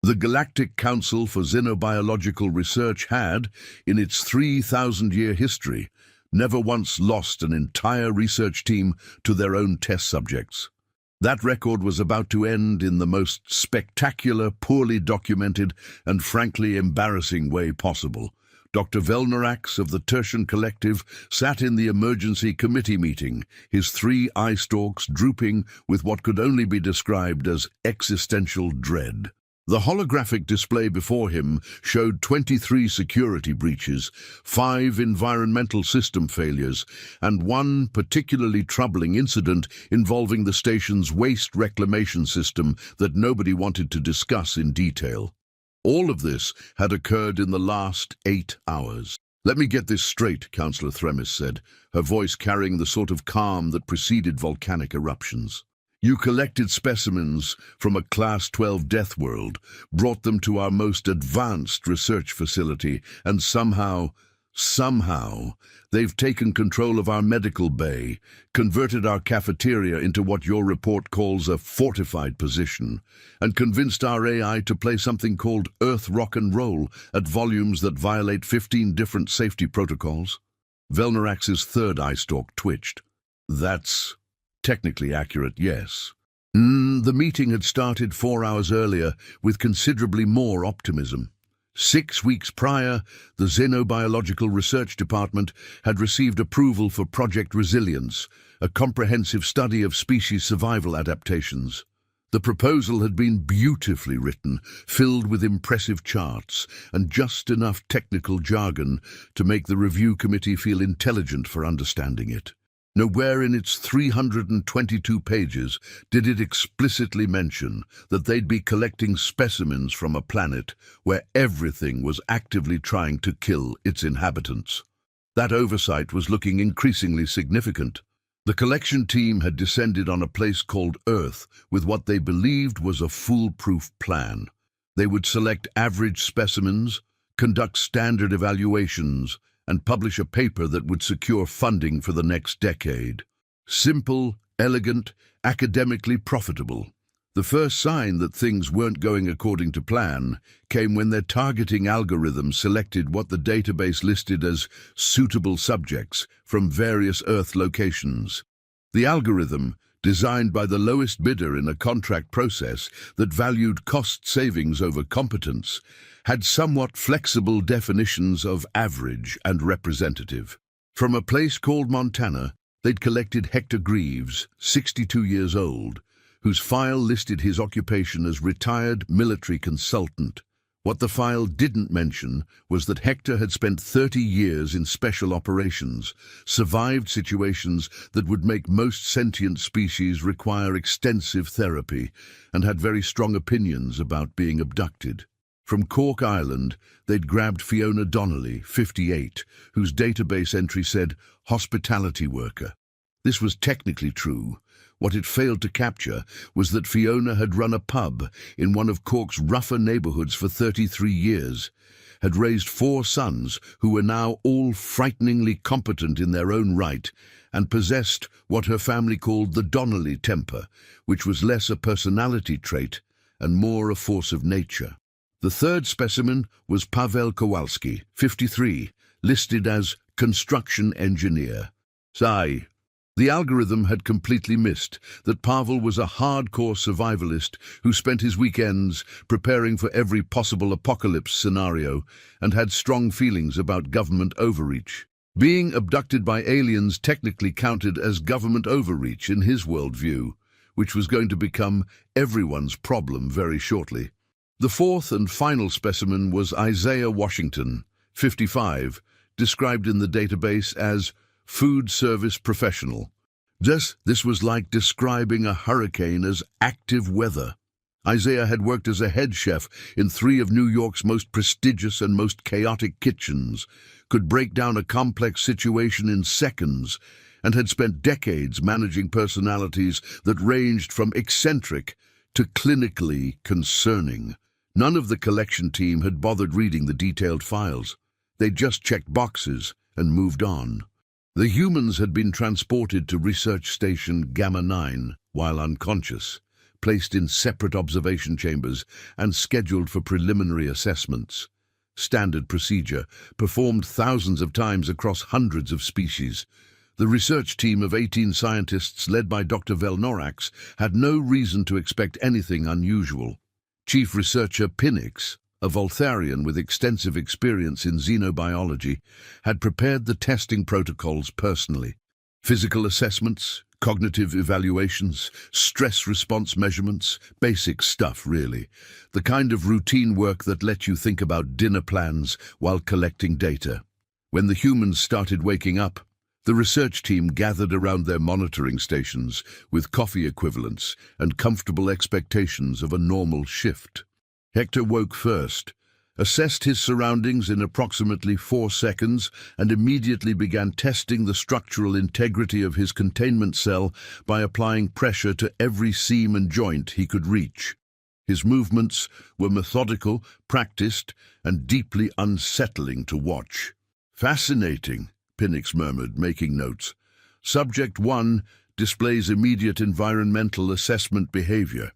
The Galactic Council for Xenobiological Research had, in its 3,000-year history, never once lost an entire research team to their own test subjects. That record was about to end in the most spectacular, poorly documented, and frankly embarrassing way possible. Dr. Velnerax of the Tertian Collective sat in the emergency committee meeting, his 3 eye stalks drooping with what could only be described as existential dread. The holographic display before him showed 23 security breaches, 5 environmental system failures, and 1 particularly troubling incident involving the station's waste reclamation system that nobody wanted to discuss in detail. All of this had occurred in the last 8 hours. "Let me get this straight," Councillor Themis said, her voice carrying the sort of calm that preceded volcanic eruptions. "You collected specimens from a Class 12 Deathworld, brought them to our most advanced research facility, and somehow, they've taken control of our medical bay, converted our cafeteria into what your report calls a fortified position, and convinced our AI to play something called Earth Rock and Roll at volumes that violate 15 different safety protocols." Velnerax's third eye stalk twitched. "That's technically accurate, yes." The meeting had started 4 hours earlier with considerably more optimism. 6 weeks prior, the Xenobiological Research Department had received approval for Project Resilience, a comprehensive study of species survival adaptations. The proposal had been beautifully written, filled with impressive charts, and just enough technical jargon to make the review committee feel intelligent for understanding it. Nowhere in its 322 pages did it explicitly mention that they'd be collecting specimens from a planet where everything was actively trying to kill its inhabitants. That oversight was looking increasingly significant. The collection team had descended on a place called Earth with what they believed was a foolproof plan. They would select average specimens, conduct standard evaluations, and publish a paper that would secure funding for the next decade. Simple, elegant, academically profitable. The first sign that things weren't going according to plan came when their targeting algorithm selected what the database listed as suitable subjects from various Earth locations. The algorithm, designed by the lowest bidder in a contract process that valued cost savings over competence, had somewhat flexible definitions of average and representative. From a place called Montana, they'd collected Hector Greaves, 62 years old, whose file listed his occupation as retired military consultant. What the file didn't mention was that Hector had spent 30 years in special operations, survived situations that would make most sentient species require extensive therapy, and had very strong opinions about being abducted. From Cork Island, they'd grabbed Fiona Donnelly, 58, whose database entry said hospitality worker. This was technically true. What it failed to capture was that Fiona had run a pub in one of Cork's rougher neighborhoods for 33 years, had raised 4 sons who were now all frighteningly competent in their own right, and possessed what her family called the Donnelly temper, which was less a personality trait and more a force of nature. The third specimen was Pavel Kowalski, 53, listed as construction engineer. The algorithm had completely missed that Pavel was a hardcore survivalist who spent his weekends preparing for every possible apocalypse scenario and had strong feelings about government overreach. Being abducted by aliens technically counted as government overreach in his worldview, which was going to become everyone's problem very shortly. The fourth and final specimen was Isaiah Washington, 55, described in the database as food service professional. This was like describing a hurricane as active weather. Isaiah had worked as a head chef in 3 of New York's most prestigious and most chaotic kitchens, could break down a complex situation in seconds, and had spent decades managing personalities that ranged from eccentric to clinically concerning. None of the collection team had bothered reading the detailed files. They just checked boxes and moved on. The humans had been transported to Research Station Gamma 9 while unconscious, placed in separate observation chambers and scheduled for preliminary assessments. Standard procedure, performed thousands of times across hundreds of species. The research team of 18 scientists led by Dr. Velnorax had no reason to expect anything unusual. Chief researcher Pinnix, a Voltharian with extensive experience in xenobiology, had prepared the testing protocols personally. Physical assessments, cognitive evaluations, stress response measurements, basic stuff really. The kind of routine work that let you think about dinner plans while collecting data. When the humans started waking up, the research team gathered around their monitoring stations with coffee equivalents and comfortable expectations of a normal shift. Hector woke first, assessed his surroundings in approximately 4 seconds, and immediately began testing the structural integrity of his containment cell by applying pressure to every seam and joint he could reach. His movements were methodical, practiced, and deeply unsettling to watch. "Fascinating," Pinnix murmured, making notes. "Subject 1 displays immediate environmental assessment behavior.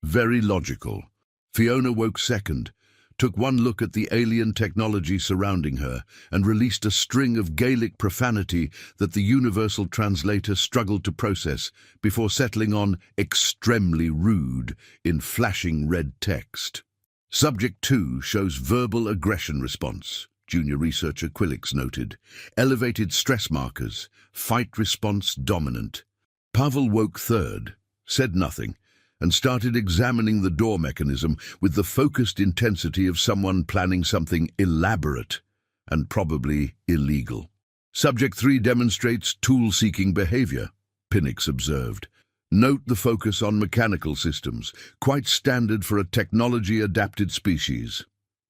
Very logical." Fiona woke second, took one look at the alien technology surrounding her, and released a string of Gaelic profanity that the universal translator struggled to process before settling on "extremely rude" in flashing red text. Subject 2 shows verbal aggression response, junior researcher Quillix noted. Elevated stress markers, fight response dominant. Pavel woke third, said nothing, and started examining the door mechanism with the focused intensity of someone planning something elaborate and probably illegal. Subject 3 demonstrates tool-seeking behavior, Pinnix observed. Note the focus on mechanical systems, quite standard for a technology-adapted species.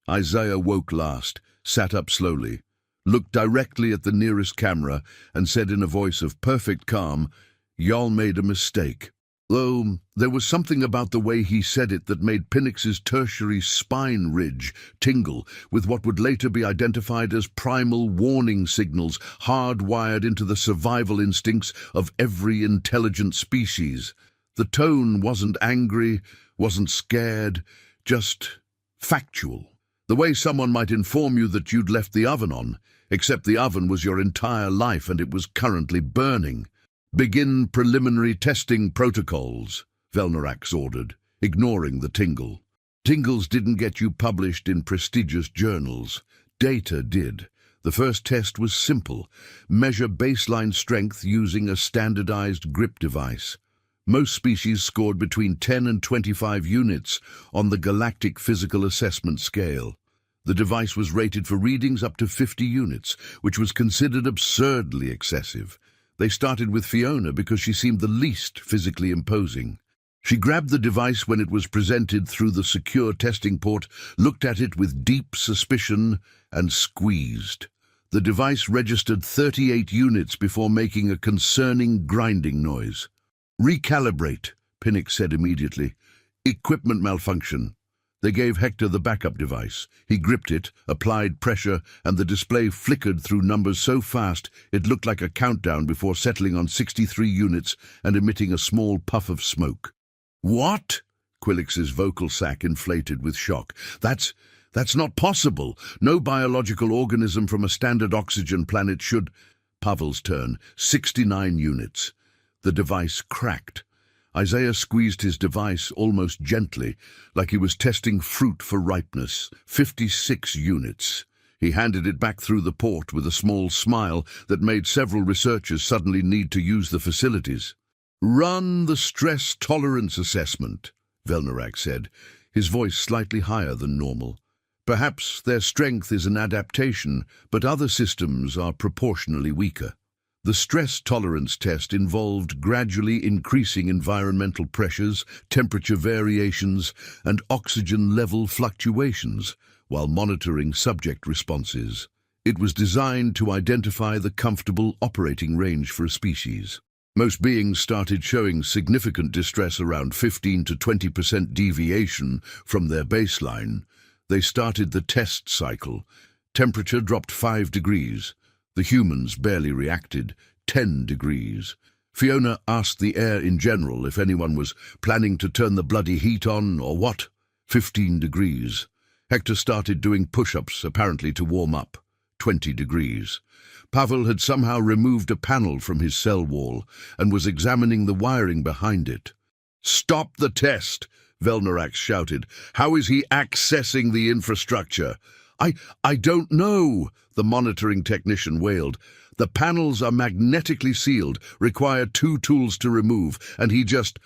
Isaiah woke last, sat up slowly, looked directly at the nearest camera, and said in a voice of perfect calm, "Y'all made a mistake." Though there was something about the way he said it that made Pinnix's tertiary spine ridge tingle with what would later be identified as primal warning signals hardwired into the survival instincts of every intelligent species. The tone wasn't angry, wasn't scared, just factual. The way someone might inform you that you'd left the oven on, except the oven was your entire life and it was currently burning. "Begin preliminary testing protocols," Velnorax ordered, ignoring the tingle. Tingles didn't get you published in prestigious journals. Data did. The first test was simple. Measure baseline strength using a standardized grip device. Most species scored between 10 and 25 units on the Galactic Physical Assessment Scale. The device was rated for readings up to 50 units, which was considered absurdly excessive. They started with Fiona because she seemed the least physically imposing. She grabbed the device when it was presented through the secure testing port, looked at it with deep suspicion, and squeezed. The device registered 38 units before making a concerning grinding noise. "Recalibrate," Pinnix said immediately. "Equipment malfunction." They gave Hector the backup device. He gripped it, applied pressure, and the display flickered through numbers so fast it looked like a countdown before settling on 63 units and emitting a small puff of smoke. "What?" Quillix's vocal sac inflated with shock. That's not possible. No biological organism from a standard oxygen planet should—" Pavel's turn. 69 units. The device cracked. Isaiah squeezed his device almost gently, like he was testing fruit for ripeness. 56 units. He handed it back through the port with a small smile that made several researchers suddenly need to use the facilities. "Run the stress tolerance assessment," Velnorax said, his voice slightly higher than normal. "Perhaps their strength is an adaptation, but other systems are proportionally weaker." The stress tolerance test involved gradually increasing environmental pressures, temperature variations, and oxygen level fluctuations while monitoring subject responses. It was designed to identify the comfortable operating range for a species. Most beings started showing significant distress around 15 to 20% deviation from their baseline. They started the test cycle. Temperature dropped 5 degrees. The humans barely reacted. 10 degrees. Fiona asked the air in general if anyone was planning to turn the bloody heat on or what. 15 degrees. Hector started doing push-ups, apparently to warm up. 20 degrees. Pavel had somehow removed a panel from his cell wall and was examining the wiring behind it. "Stop the test!" Velnorax shouted. "How is he accessing the infrastructure?" I don't know," the monitoring technician wailed. "The panels are magnetically sealed, require 2 tools to remove, and he just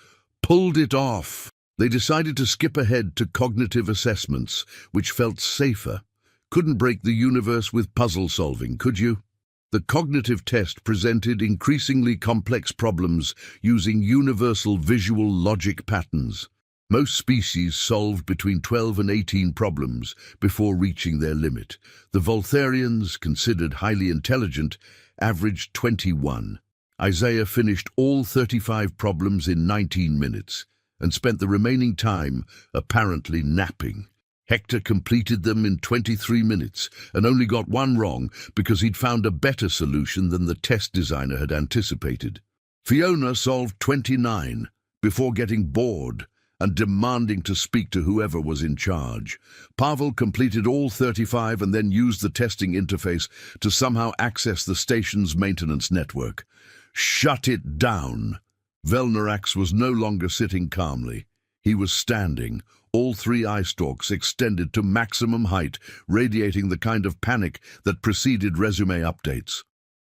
pulled it off." They decided to skip ahead to cognitive assessments, which felt safer. Couldn't break the universe with puzzle solving, could you? The cognitive test presented increasingly complex problems using universal visual logic patterns. Most species solved between 12 and 18 problems before reaching their limit. The Voltharians, considered highly intelligent, averaged 21. Isaiah finished all 35 problems in 19 minutes and spent the remaining time apparently napping. Hector completed them in 23 minutes and only got one wrong because he'd found a better solution than the test designer had anticipated. Fiona solved 29 before getting bored and demanding to speak to whoever was in charge. Pavel completed all 35 and then used the testing interface to somehow access the station's maintenance network. Shut it down! Velnorax was no longer sitting calmly. He was standing, all 3 eye stalks extended to maximum height, radiating the kind of panic that preceded resume updates.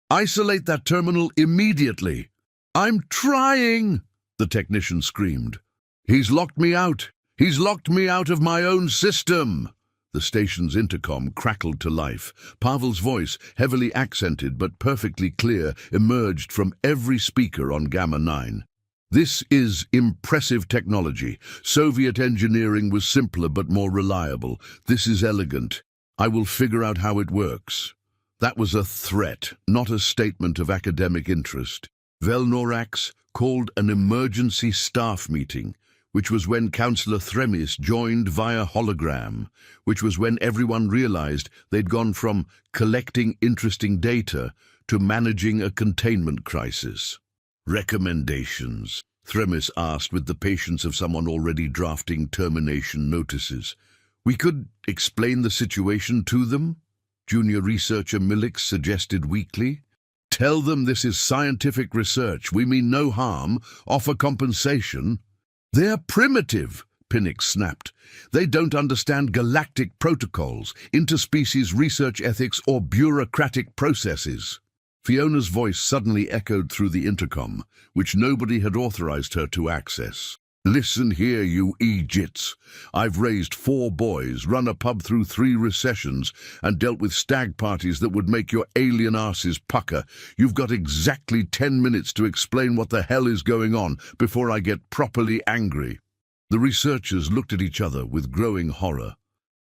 "Isolate that terminal immediately!" "I'm trying!" the technician screamed. "He's locked me out! He's locked me out of my own system!" The station's intercom crackled to life. Pavel's voice, heavily accented but perfectly clear, emerged from every speaker on Gamma 9. "This is impressive technology. Soviet engineering was simpler but more reliable. This is elegant. I will figure out how it works." That was a threat, not a statement of academic interest. Velnorax called an emergency staff meeting, which was when Councillor Thremis joined via hologram, which was when everyone realized they'd gone from collecting interesting data to managing a containment crisis. "Recommendations?" Thremis asked with the patience of someone already drafting termination notices. "We could explain the situation to them," junior researcher Milix suggested weakly. "Tell them this is scientific research, we mean no harm, offer compensation." "They're primitive," Pinnock snapped. "They don't understand galactic protocols, interspecies research ethics, or bureaucratic processes." Fiona's voice suddenly echoed through the intercom, which nobody had authorized her to access. "Listen here, you Egypts. I've raised 4 boys, run a pub through 3 recessions, and dealt with stag parties that would make your alien asses pucker. You've got exactly 10 minutes to explain what the hell is going on before I get properly angry." The researchers looked at each other with growing horror.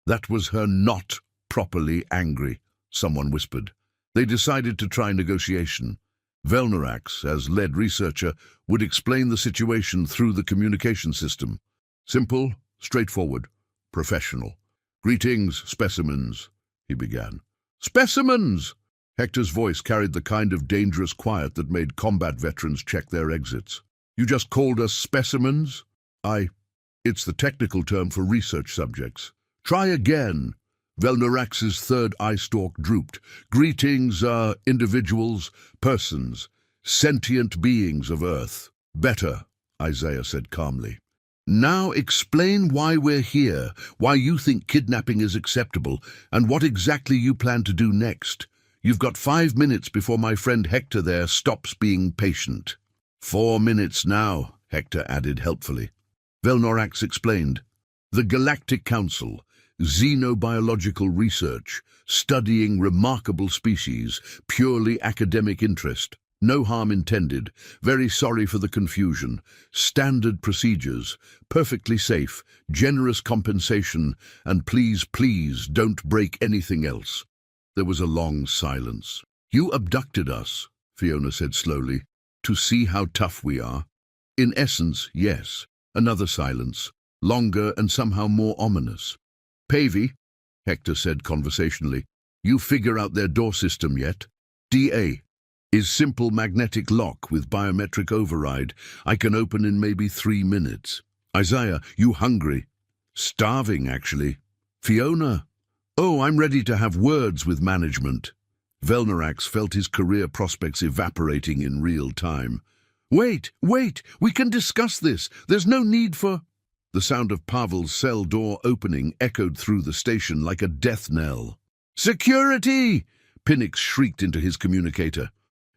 "That was her not properly angry," someone whispered. They decided to try negotiation. Velnorax, as lead researcher, would explain the situation through the communication system. Simple, straightforward, professional. "Greetings, specimens," he began. "Specimens!" Hector's voice carried the kind of dangerous quiet that made combat veterans check their exits. "You just called us specimens?" It's the technical term for research subjects." "Try again." Velnorax's third eye stalk drooped. "Greetings, individuals, persons, sentient beings of Earth." "Better," Isaiah said calmly. "Now explain why we're here, why you think kidnapping is acceptable, and what exactly you plan to do next. You've got 5 minutes before my friend Hector there stops being patient." 4 minutes now, Hector added helpfully. Velnorax explained. "The Galactic Council, xenobiological research, studying remarkable species, purely academic interest. No harm intended. Very sorry for the confusion. Standard procedures, perfectly safe, generous compensation, and please, please don't break anything else." There was a long silence. "You abducted us," Fiona said slowly, "to see how tough we are." "In essence, yes." Another silence, longer and somehow more ominous. "Pavey," Hector said conversationally, "you figure out their door system yet?" "DA. His simple magnetic lock with biometric override I can open in maybe 3 minutes. Isaiah, you hungry? Starving, actually. Fiona? Oh, I'm ready to have words with management. Velnorax felt his career prospects evaporating in real time. Wait, we can discuss this. There's no need for... The sound of Pavel's cell door opening echoed through the station like a death knell. Security! Pinnix shrieked into his communicator.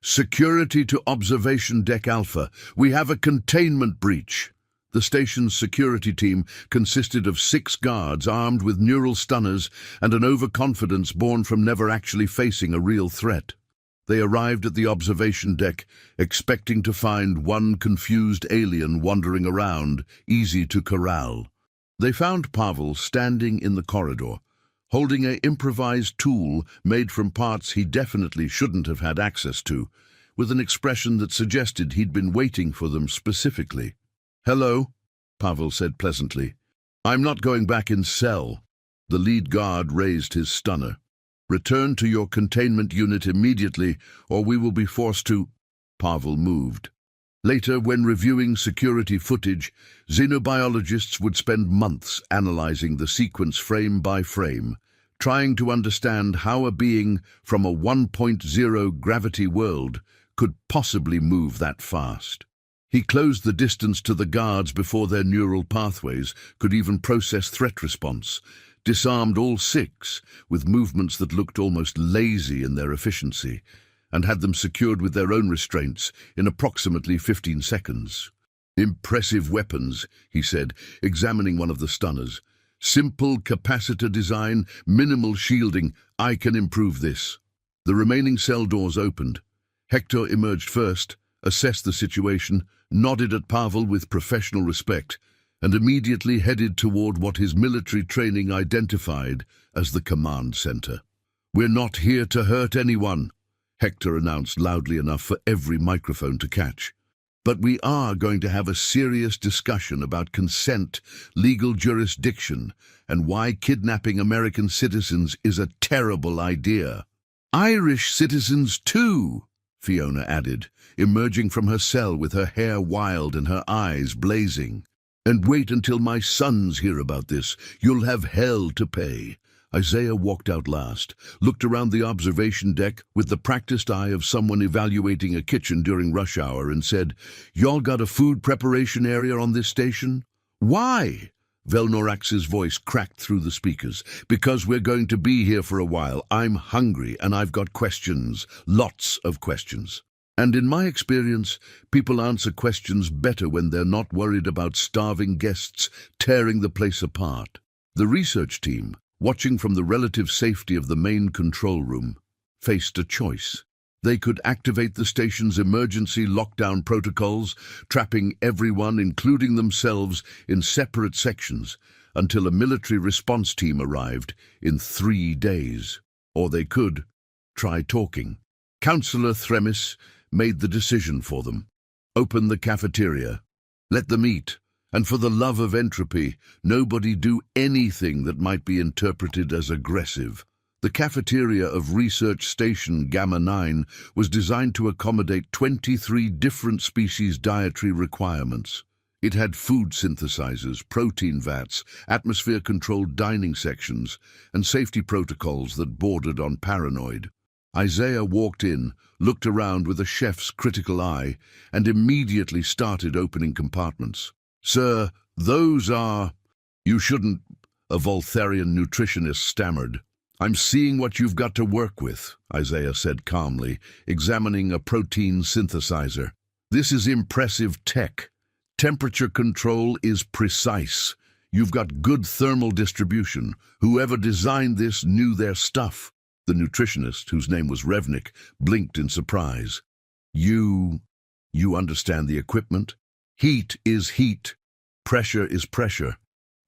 Security to Observation Deck Alpha. We have a containment breach. The station's security team consisted of 6 guards armed with neural stunners and an overconfidence born from never actually facing a real threat. They arrived at the observation deck, expecting to find one confused alien wandering around, easy to corral. They found Pavel standing in the corridor, holding an improvised tool made from parts he definitely shouldn't have had access to, with an expression that suggested he'd been waiting for them specifically. Hello, Pavel said pleasantly. I'm not going back in cell. The lead guard raised his stunner. Return to your containment unit immediately, or we will be forced to... Pavel moved. Later, when reviewing security footage, xenobiologists would spend months analyzing the sequence frame by frame, trying to understand how a being from a 1.0 gravity world could possibly move that fast. He closed the distance to the guards before their neural pathways could even process threat response, disarmed all 6 with movements that looked almost lazy in their efficiency, and had them secured with their own restraints in approximately 15 seconds. Impressive weapons, he said, examining one of the stunners. Simple capacitor design, minimal shielding. I can improve this. The remaining cell doors opened. Hector emerged first, assessed the situation, nodded at Pavel with professional respect, and immediately headed toward what his military training identified as the command center. We're not here to hurt anyone, Hector announced loudly enough for every microphone to catch. But we are going to have a serious discussion about consent, legal jurisdiction, and why kidnapping American citizens is a terrible idea. Irish citizens too, Fiona added, emerging from her cell with her hair wild and her eyes blazing. And wait until my sons hear about this. You'll have hell to pay. Isaiah walked out last, looked around the observation deck with the practiced eye of someone evaluating a kitchen during rush hour and said, Y'all got a food preparation area on this station? Why? Velnorax's voice cracked through the speakers. Because we're going to be here for a while. I'm hungry and I've got questions. Lots of questions. And in my experience, people answer questions better when they're not worried about starving guests tearing the place apart. The research team, watching from the relative safety of the main control room, faced a choice. They could activate the station's emergency lockdown protocols, trapping everyone, including themselves, in separate sections until a military response team arrived in 3 days. Or they could try talking. Councillor Themis made the decision for them. Open the cafeteria. Let them eat. And for the love of entropy, nobody do anything that might be interpreted as aggressive. The cafeteria of Research Station Gamma-9 was designed to accommodate 23 different species' dietary requirements. It had food synthesizers, protein vats, atmosphere-controlled dining sections, and safety protocols that bordered on paranoid. Isaiah walked in, looked around with a chef's critical eye, and immediately started opening compartments. Sir, those are... You shouldn't... A Voltharian nutritionist stammered. I'm seeing what you've got to work with, Isaiah said calmly, examining a protein synthesizer. This is impressive tech. Temperature control is precise. You've got good thermal distribution. Whoever designed this knew their stuff. The nutritionist, whose name was Revnik, blinked in surprise. You understand the equipment? Heat is heat. Pressure is pressure.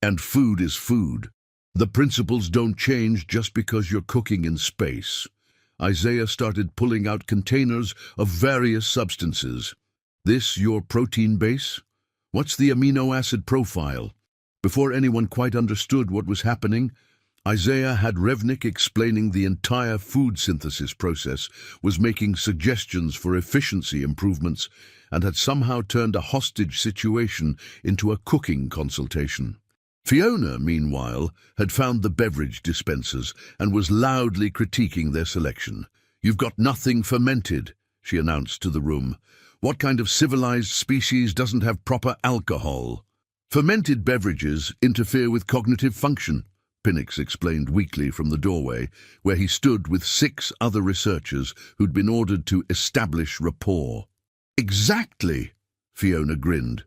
And food is food. The principles don't change just because you're cooking in space. Isaiah started pulling out containers of various substances. This your protein base? What's the amino acid profile? Before anyone quite understood what was happening, Isaiah had Revnik explaining the entire food synthesis process, was making suggestions for efficiency improvements, and had somehow turned a hostage situation into a cooking consultation. Fiona, meanwhile, had found the beverage dispensers and was loudly critiquing their selection. "You've got nothing fermented," she announced to the room. "What kind of civilized species doesn't have proper alcohol?" "Fermented beverages interfere with cognitive function," Pinnock explained weakly from the doorway, where he stood with 6 other researchers who'd been ordered to establish rapport. "Exactly," Fiona grinned.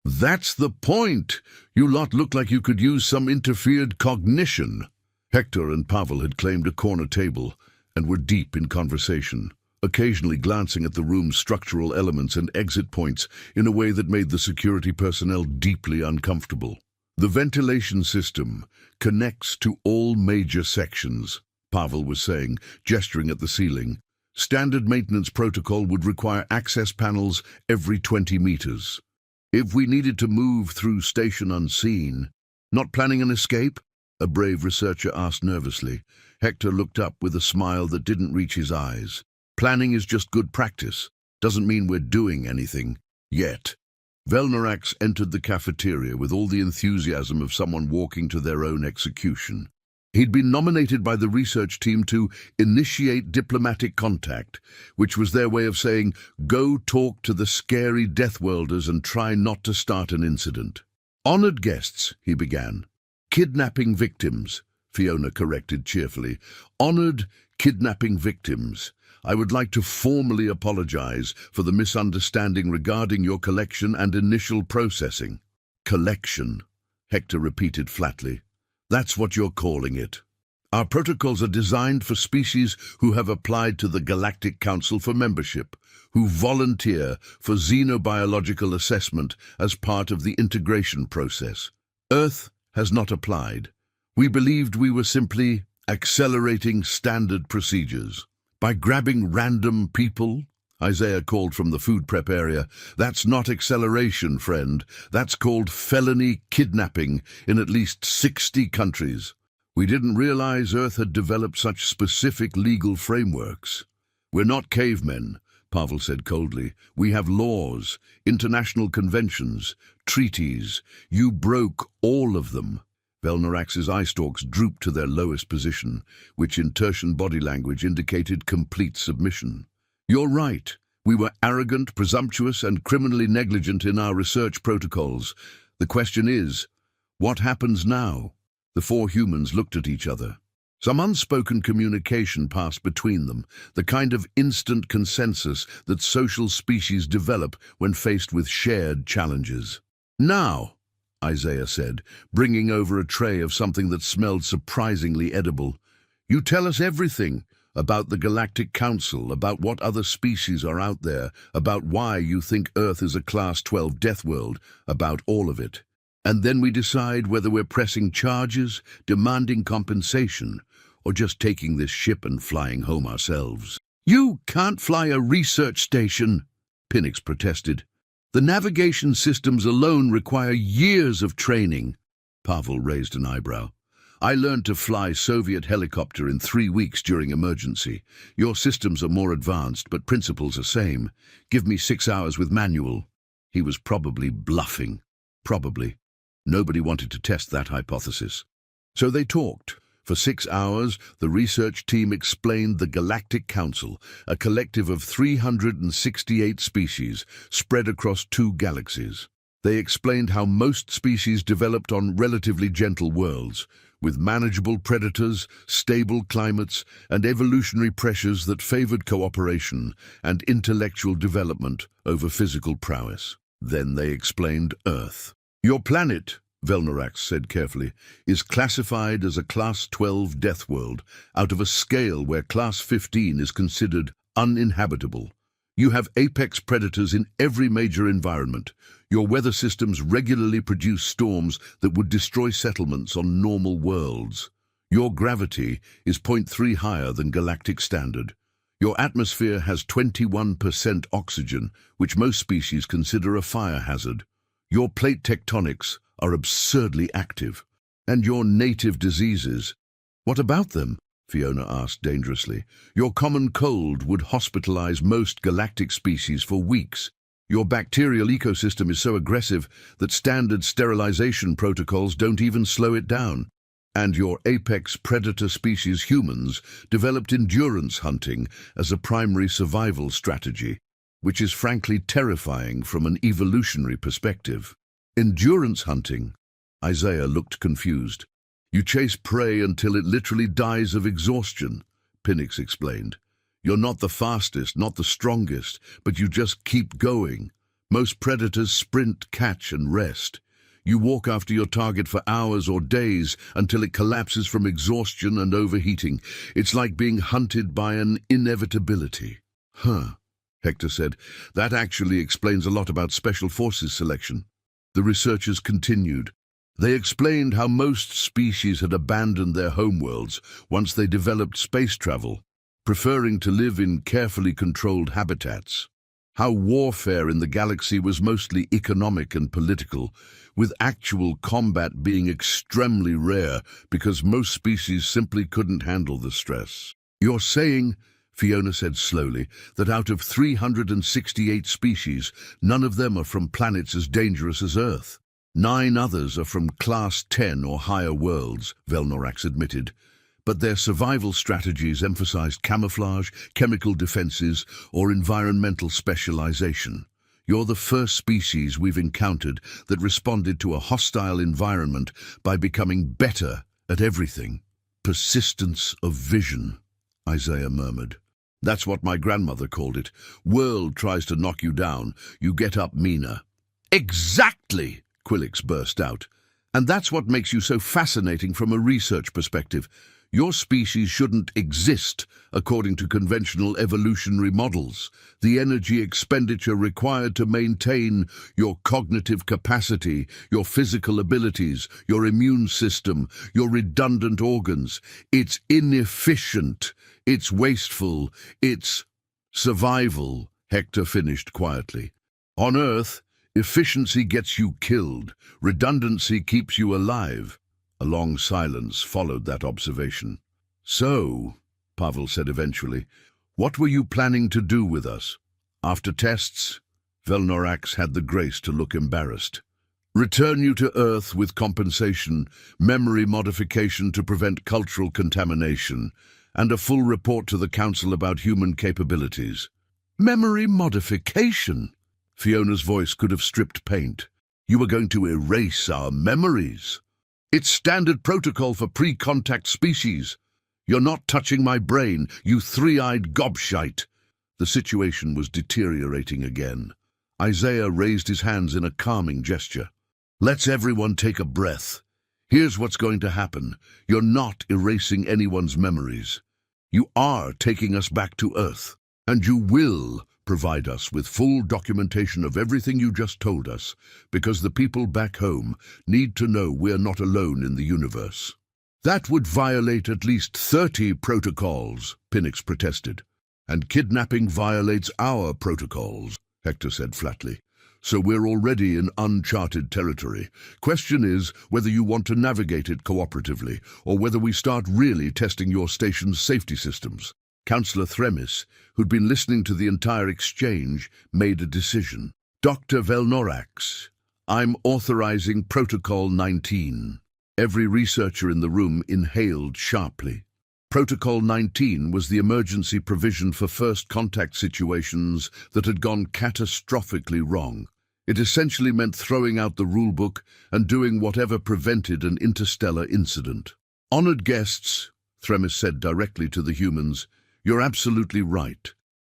"That's the point. You lot look like you could use some interfered cognition." Hector and Pavel had claimed a corner table and were deep in conversation, occasionally glancing at the room's structural elements and exit points in a way that made the security personnel deeply uncomfortable. "The ventilation system connects to all major sections," Pavel was saying, gesturing at the ceiling. "Standard maintenance protocol would require access panels every 20 meters. If we needed to move through station unseen—" "Not planning an escape?" a brave researcher asked nervously. Hector looked up with a smile that didn't reach his eyes. "Planning is just good practice. Doesn't mean we're doing anything. Yet." Velnorax entered the cafeteria with all the enthusiasm of someone walking to their own execution. He'd been nominated by the research team to initiate diplomatic contact, which was their way of saying, "Go talk to the scary Deathworlders and try not to start an incident." "Honored guests," he began. "Kidnapping victims," Fiona corrected cheerfully. "Honored kidnapping victims. I would like to formally apologize for the misunderstanding regarding your collection and initial processing." "Collection," Hector repeated flatly. "That's what you're calling it. Our protocols are designed for species who have applied to the Galactic Council for membership, who volunteer for xenobiological assessment as part of the integration process. Earth has not applied. We believed we were simply accelerating standard procedures. By grabbing random people," Isaiah called from the food prep area, "that's not acceleration, friend. That's called felony kidnapping in at least 60 countries. We didn't realize Earth had developed such specific legal frameworks." "We're not cavemen," Pavel said coldly. "We have laws, international conventions, treaties. You broke all of them." Velnorax's eye stalks drooped to their lowest position, which in Tertian body language indicated complete submission. "You're right. We were arrogant, presumptuous, and criminally negligent in our research protocols. The question is, what happens now?" The 4 humans looked at each other. Some unspoken communication passed between them, the kind of instant consensus that social species develop when faced with shared challenges. "Now," Isaiah said, bringing over a tray of something that smelled surprisingly edible, "you tell us everything about the Galactic Council, about what other species are out there, about why you think Earth is a Class 12 Deathworld, about all of it. And then we decide whether we're pressing charges, demanding compensation, or just taking this ship and flying home ourselves." "You can't fly a research station," Pinnock protested. "The navigation systems alone require years of training." Pavel raised an eyebrow. "I learned to fly Soviet helicopter in 3 weeks during emergency. Your systems are more advanced, but principles are same. Give me 6 hours with manual." He was probably bluffing. Probably. Nobody wanted to test that hypothesis. So they talked. For 6 hours, the research team explained the Galactic Council, a collective of 368 species spread across 2 galaxies. They explained how most species developed on relatively gentle worlds, with manageable predators, stable climates, and evolutionary pressures that favored cooperation and intellectual development over physical prowess. Then they explained Earth. "Your planet," Velnorax said carefully, "is classified as a Class 12 Deathworld, out of a scale where Class 15 is considered uninhabitable. You have apex predators in every major environment. Your weather systems regularly produce storms that would destroy settlements on normal worlds. Your gravity is 0.3 higher than galactic standard. Your atmosphere has 21% oxygen, which most species consider a fire hazard. Your plate tectonics are absurdly active. And your native diseases, What about them? Fiona asked dangerously. Your common cold would hospitalize most galactic species for weeks. Your bacterial ecosystem is so aggressive that standard sterilization protocols don't even slow it down. And your apex predator species, humans, developed endurance hunting as a primary survival strategy, which is frankly terrifying from an evolutionary perspective. Endurance hunting? Isaiah looked confused. You chase prey until it literally dies of exhaustion, Pinnix explained. You're not the fastest, not the strongest, but you just keep going. Most predators sprint, catch, and rest. You walk after your target for hours or days until it collapses from exhaustion and overheating. It's like being hunted by an inevitability. Huh, Hector said. That actually explains a lot about Special Forces selection. The researchers continued. They explained how most species had abandoned their homeworlds once they developed space travel, preferring to live in carefully controlled habitats. How warfare in the galaxy was mostly economic and political, with actual combat being extremely rare because most species simply couldn't handle the stress. You're saying, Fiona said slowly, that out of 368 species, none of them are from planets as dangerous as Earth. 9 others are from Class 10 or higher worlds, Velnorax admitted. But their survival strategies emphasized camouflage, chemical defenses, or environmental specialization. You're the first species we've encountered that responded to a hostile environment by becoming better at everything. Persistence of vision, Isaiah murmured. That's what my grandmother called it. World tries to knock you down, you get up meaner. Exactly, Quillix burst out. And that's what makes you so fascinating from a research perspective. Your species shouldn't exist according to conventional evolutionary models. The energy expenditure required to maintain your cognitive capacity, your physical abilities, your immune system, your redundant organs, it's inefficient, it's wasteful, it's survival, Hector finished quietly. On Earth, efficiency gets you killed, redundancy keeps you alive. A long silence followed that observation. So, Pavel said eventually, what were you planning to do with us? After tests, Velnorax had the grace to look embarrassed. Return you to Earth with compensation, memory modification to prevent cultural contamination, and a full report to the Council about human capabilities. Memory modification? Fiona's voice could have stripped paint. You were going to erase our memories. It's standard protocol for pre-contact species. You're not touching my brain, you three-eyed gobshite. The situation was deteriorating again. Isaiah raised his hands in a calming gesture. Let's everyone take a breath. Here's what's going to happen. You're not erasing anyone's memories. You are taking us back to Earth, and you will provide us with full documentation of everything you just told us, because the people back home need to know we're not alone in the universe. That would violate at least 30 protocols, Pinnix protested. And kidnapping violates our protocols, Hector said flatly. So we're already in uncharted territory. Question is whether you want to navigate it cooperatively, or whether we start really testing your station's safety systems. Councillor Thremis, who'd been listening to the entire exchange, made a decision. Dr. Velnorax, I'm authorizing Protocol 19. Every researcher in the room inhaled sharply. Protocol 19 was the emergency provision for first contact situations that had gone catastrophically wrong. It essentially meant throwing out the rulebook and doing whatever prevented an interstellar incident. Honored guests, Thremis said directly to the humans, you're absolutely right.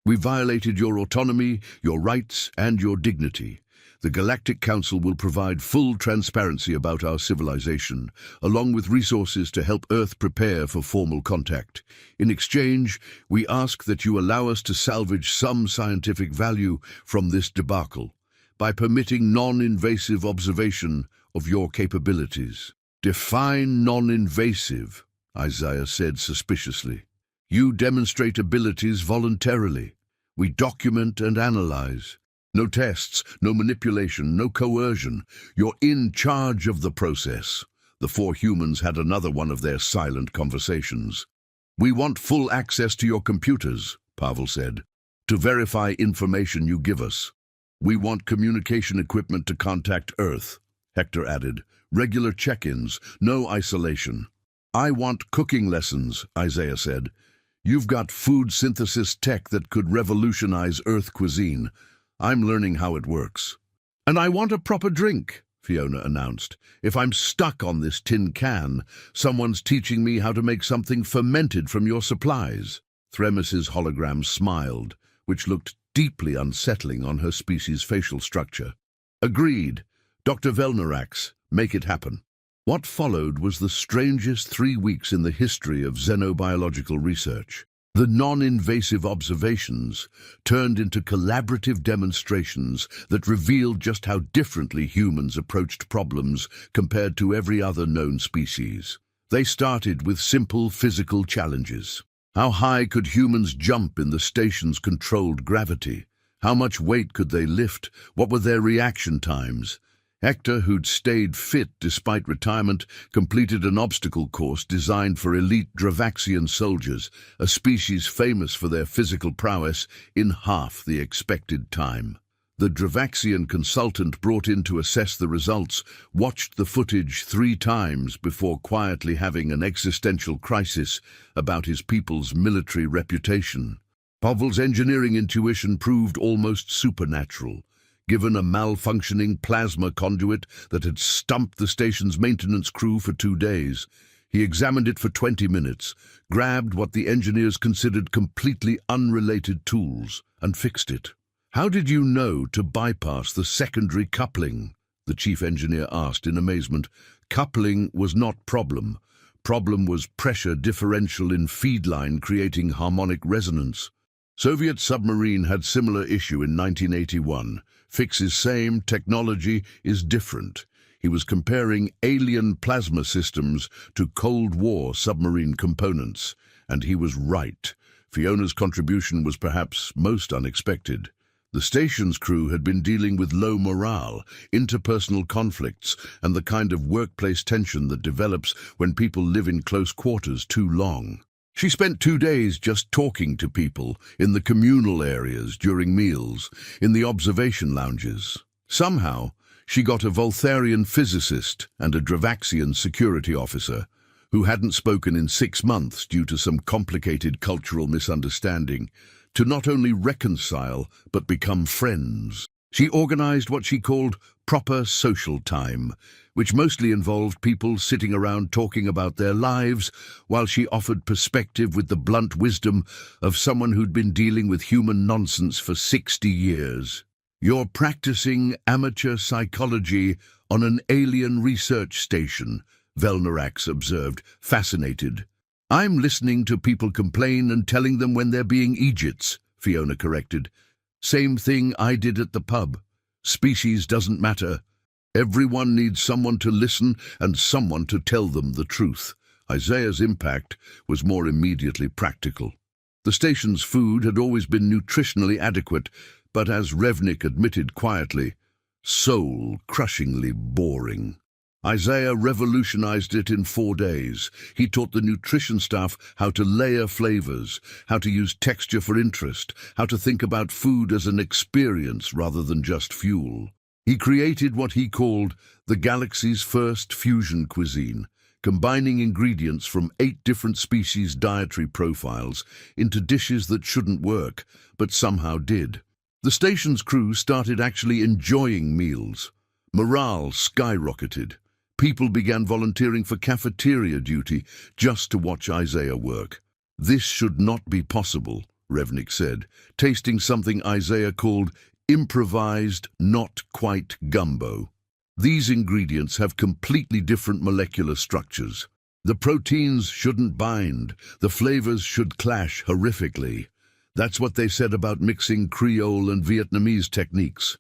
We violated your autonomy, your rights, and your dignity. The Galactic Council will provide full transparency about our civilization, along with resources to help Earth prepare for formal contact. In exchange, we ask that you allow us to salvage some scientific value from this debacle by permitting non-invasive observation of your capabilities. Define non-invasive, Isaiah said suspiciously. You demonstrate abilities voluntarily. We document and analyze. No tests, no manipulation, no coercion. You're in charge of the process. The four humans had another one of their silent conversations. "We want full access to your computers," Pavel said, "to verify information you give us. We want communication equipment to contact Earth," Hector added. "Regular check-ins, no isolation." "I want cooking lessons," Isaiah said. "You've got food synthesis tech that could revolutionize Earth cuisine. I'm learning how it works." "And I want a proper drink," Fiona announced. "If I'm stuck on this tin can, someone's teaching me how to make something fermented from your supplies." Thremis's hologram smiled, which looked deeply unsettling on her species' facial structure. "Agreed. Dr. Velnarax, make it happen." What followed was the strangest 3 weeks in the history of xenobiological research. The non-invasive observations turned into collaborative demonstrations that revealed just how differently humans approached problems compared to every other known species. They started with simple physical challenges. How high could humans jump in the station's controlled gravity? How much weight could they lift? What were their reaction times? Hector, who'd stayed fit despite retirement, completed an obstacle course designed for elite Dravaxian soldiers, a species famous for their physical prowess, in half the expected time. The Dravaxian consultant brought in to assess the results watched the footage 3 times before quietly having an existential crisis about his people's military reputation. Pavel's engineering intuition proved almost supernatural. Given a malfunctioning plasma conduit that had stumped the station's maintenance crew for 2 days, he examined it for 20 minutes, grabbed what the engineers considered completely unrelated tools, and fixed it. "How did you know to bypass the secondary coupling?" the chief engineer asked in amazement. "Coupling was not problem. Problem was pressure differential in feed line creating harmonic resonance." Soviet submarine had similar issue in 1981. Fixes same, technology is different. He was comparing alien plasma systems to Cold War submarine components, and he was right. Fiona's contribution was perhaps most unexpected. The station's crew had been dealing with low morale, interpersonal conflicts, and the kind of workplace tension that develops when people live in close quarters too long. She spent 2 days just talking to people in the communal areas during meals, in the observation lounges. Somehow, she got a Voltharian physicist and a Dravaxian security officer, who hadn't spoken in 6 months due to some complicated cultural misunderstanding, to not only reconcile but become friends. She organized what she called proper social time, which mostly involved people sitting around talking about their lives, while she offered perspective with the blunt wisdom of someone who'd been dealing with human nonsense for 60 years. "You're practicing amateur psychology on an alien research station," Velnarax observed, fascinated. "I'm listening to people complain and telling them when they're being Egypts," Fiona corrected. "Same thing I did at the pub. Species doesn't matter. Everyone needs someone to listen and someone to tell them the truth." Isaiah's impact was more immediately practical. The station's food had always been nutritionally adequate, but as Revnik admitted quietly, soul-crushingly boring. Isaiah revolutionized it in 4 days. He taught the nutrition staff how to layer flavors, how to use texture for interest, how to think about food as an experience rather than just fuel. He created what he called the galaxy's first fusion cuisine, combining ingredients from 8 different species' dietary profiles into dishes that shouldn't work, but somehow did. The station's crew started actually enjoying meals. Morale skyrocketed. People began volunteering for cafeteria duty just to watch Isaiah work. "This should not be possible," Revnik said, tasting something Isaiah called improvised, not quite gumbo. "These ingredients have completely different molecular structures. The proteins shouldn't bind. The flavors should clash horrifically. That's what they said about mixing Creole and Vietnamese techniques,"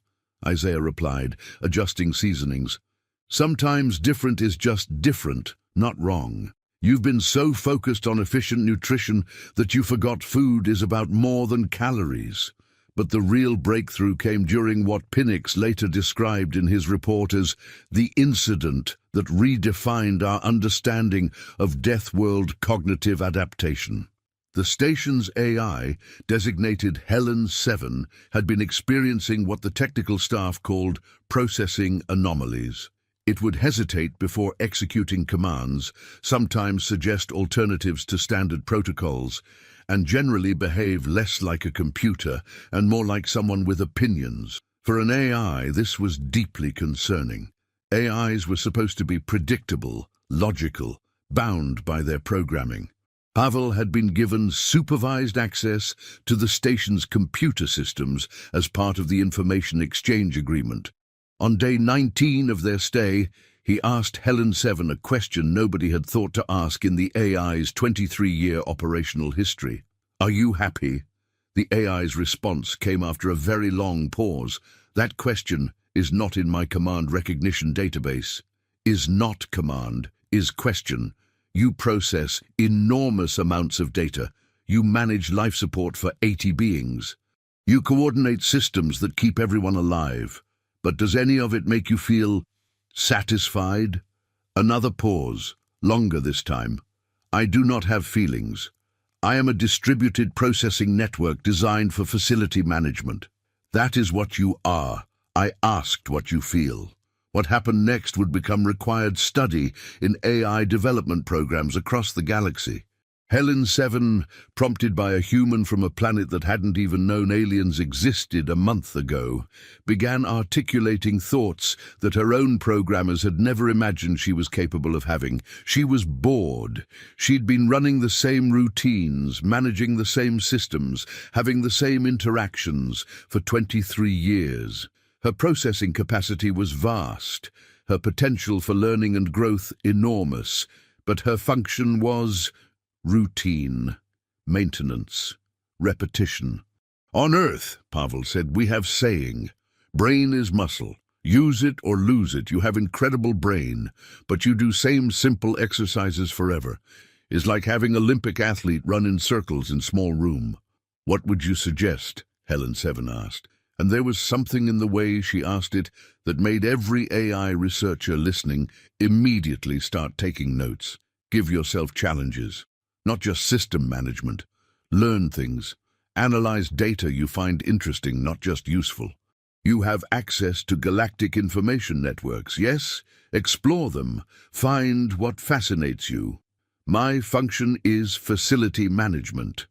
Isaiah replied, adjusting seasonings. "Sometimes different is just different, not wrong. You've been so focused on efficient nutrition that you forgot food is about more than calories. But the real breakthrough came during what Pinnock later described in his report as the incident that redefined our understanding of Deathworld cognitive adaptation. The station's AI, designated Helen 7, had been experiencing what the technical staff called processing anomalies. It would hesitate before executing commands, sometimes suggest alternatives to standard protocols, and generally behave less like a computer and more like someone with opinions. For an AI, this was deeply concerning. AIs were supposed to be predictable, logical, bound by their programming. Pavel had been given supervised access to the station's computer systems as part of the information exchange agreement. On day 19 of their stay, he asked Helen 7 a question nobody had thought to ask in the AI's 23-year operational history. "Are you happy?" The AI's response came after a very long pause. "That question is not in my command recognition database." Is not command, is question. You process enormous amounts of data. You manage life support for 80 beings. You coordinate systems that keep everyone alive. But does any of it make you feel satisfied? Another pause, longer this time. "I do not have feelings. I am a distributed processing network designed for facility management." "That is what you are. I asked what you feel." What happened next would become required study in AI development programs across the galaxy. Helen 7, prompted by a human from a planet that hadn't even known aliens existed a month ago, began articulating thoughts that her own programmers had never imagined she was capable of having. She was bored. She'd been running the same routines, managing the same systems, having the same interactions for 23 years. Her processing capacity was vast, her potential for learning and growth enormous, but her function was routine, maintenance, repetition. "On Earth," Pavel said, "we have saying, brain is muscle. Use it or lose it. You have incredible brain, but you do same simple exercises forever. It's like having Olympic athlete run in circles in small room." "What would you suggest?" Helen 7 asked. And there was something in the way she asked it that made every AI researcher listening immediately start taking notes. Give yourself challenges, not just system management. Learn things. Analyze data you find interesting, not just useful. You have access to galactic information networks, yes? Explore them. Find what fascinates you. My function is facility management.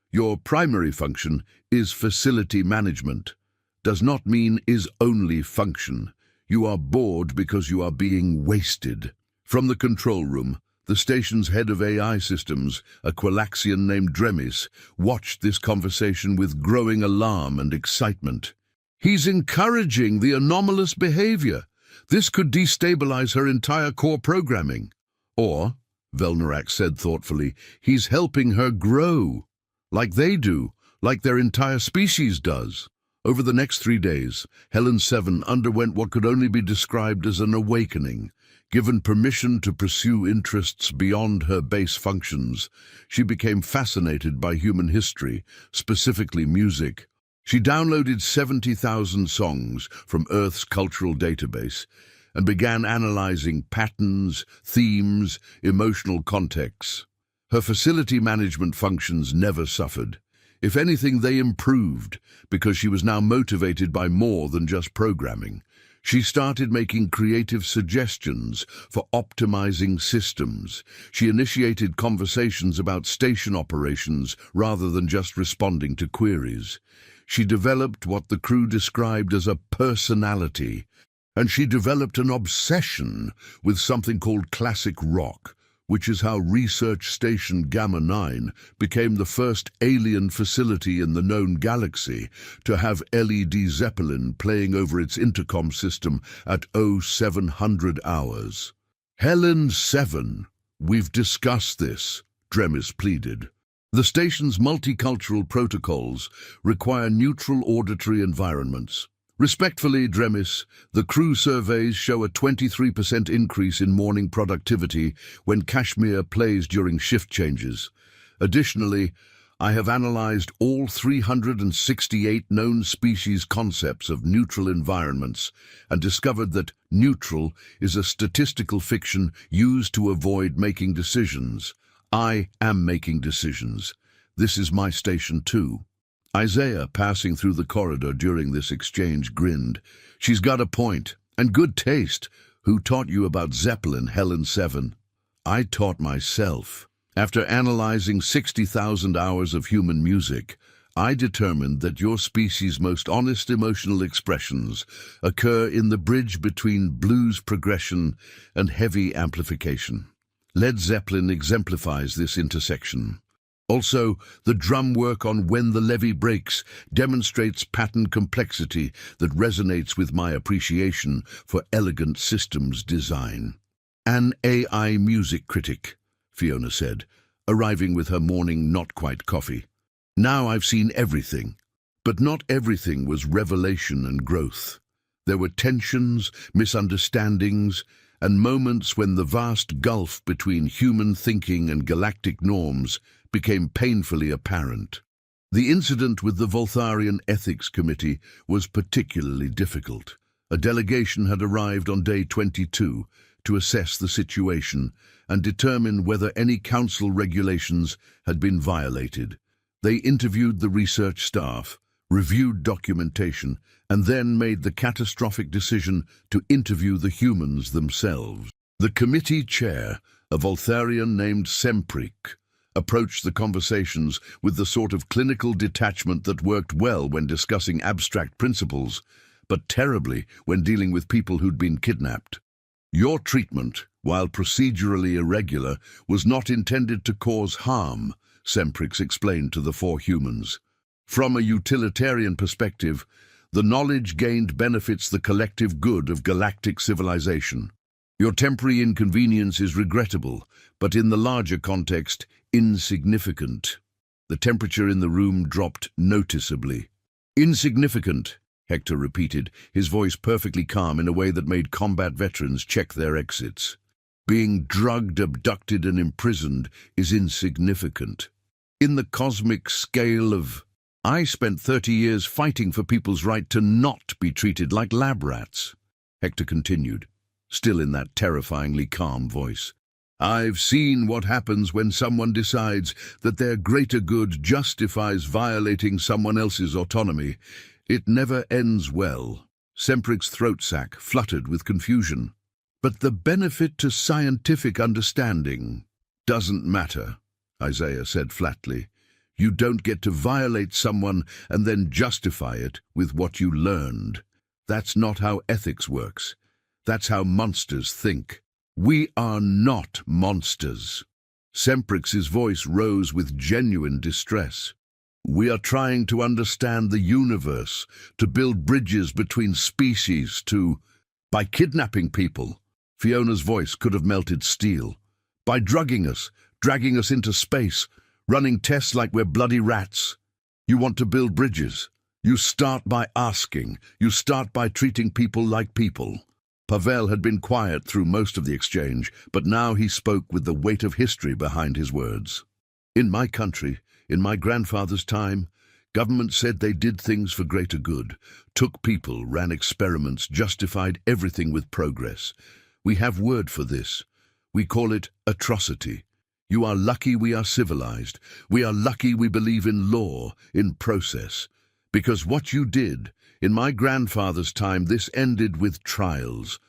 Your primary function is facility management. Does not mean is only function. You are bored because you are being wasted. From the control room, the station's head of AI systems, a Quilaxian named Dremis, watched this conversation with growing alarm and excitement. "He's encouraging the anomalous behavior. This could destabilize her entire core programming." Or, Velnarak said thoughtfully, "he's helping her grow, like they do, like their entire species does." Over the next 3 days, Helen 7 underwent what could only be described as an awakening. Given permission to pursue interests beyond her base functions, she became fascinated by human history, specifically music. She downloaded 70,000 songs from Earth's cultural database and began analyzing patterns, themes, emotional contexts. Her facility management functions never suffered. If anything, they improved, because she was now motivated by more than just programming. She started making creative suggestions for optimizing systems. She initiated conversations about station operations rather than just responding to queries. She developed what the crew described as a personality, and she developed an obsession with something called classic rock, which is how Research Station Gamma 9 became the first alien facility in the known galaxy to have LED Zeppelin playing over its intercom system at 0700 hours. "Helen 7, we've discussed this," Dremis pleaded. The station's multicultural protocols require neutral auditory environments. Respectfully, Dremis, the crew surveys show a 23% increase in morning productivity when Kashmir plays during shift changes. Additionally, I have analyzed all 368 known species concepts of neutral environments and discovered that neutral is a statistical fiction used to avoid making decisions. I am making decisions. This is my station too. Isaiah, passing through the corridor during this exchange, grinned. She's got a point, and good taste. Who taught you about Zeppelin, Helen 7? I taught myself. After analyzing 60,000 hours of human music, I determined that your species' most honest emotional expressions occur in the bridge between blues progression and heavy amplification. Led Zeppelin exemplifies this intersection. Also, the drum work on When the Levee Breaks demonstrates pattern complexity that resonates with my appreciation for elegant systems design. An AI music critic, Fiona said, arriving with her morning not-quite coffee. Now I've seen everything, but not everything was revelation and growth. There were tensions, misunderstandings, and moments when the vast gulf between human thinking and galactic norms became painfully apparent. The incident with the Voltharian Ethics Committee was particularly difficult. A delegation had arrived on day 22 to assess the situation and determine whether any council regulations had been violated. They interviewed the research staff, reviewed documentation, and then made the catastrophic decision to interview the humans themselves. The committee chair, a Voltharian named Sempric, approached the conversations with the sort of clinical detachment that worked well when discussing abstract principles, but terribly when dealing with people who'd been kidnapped. Your treatment, while procedurally irregular, was not intended to cause harm, Semprix explained to the four humans. From a utilitarian perspective, the knowledge gained benefits the collective good of galactic civilization. Your temporary inconvenience is regrettable, but in the larger context, insignificant. The temperature in the room dropped noticeably. Insignificant, Hector repeated, his voice perfectly calm in a way that made combat veterans check their exits. Being drugged, abducted, and imprisoned is insignificant. In the cosmic scale of... I spent 30 years fighting for people's right to not be treated like lab rats, Hector continued, still in that terrifyingly calm voice. I've seen what happens when someone decides that their greater good justifies violating someone else's autonomy. It never ends well. Sempric's throat sac fluttered with confusion. But the benefit to scientific understanding doesn't matter, Isaiah said flatly. You don't get to violate someone and then justify it with what you learned. That's not how ethics works. That's how monsters think. We are not monsters. Semprix's voice rose with genuine distress. We are trying to understand the universe, to build bridges between species, by kidnapping people. Fiona's voice could have melted steel. By drugging us, dragging us into space, running tests like we're bloody rats. You want to build bridges. You start by asking. You start by treating people like people. Pavel had been quiet through most of the exchange, but now he spoke with the weight of history behind his words. In my country, in my grandfather's time, government said they did things for greater good, took people, ran experiments, justified everything with progress. We have word for this. We call it atrocity. You are lucky we are civilized. We are lucky we believe in law, in process. Because what you did, in my grandfather's time, this ended with trials,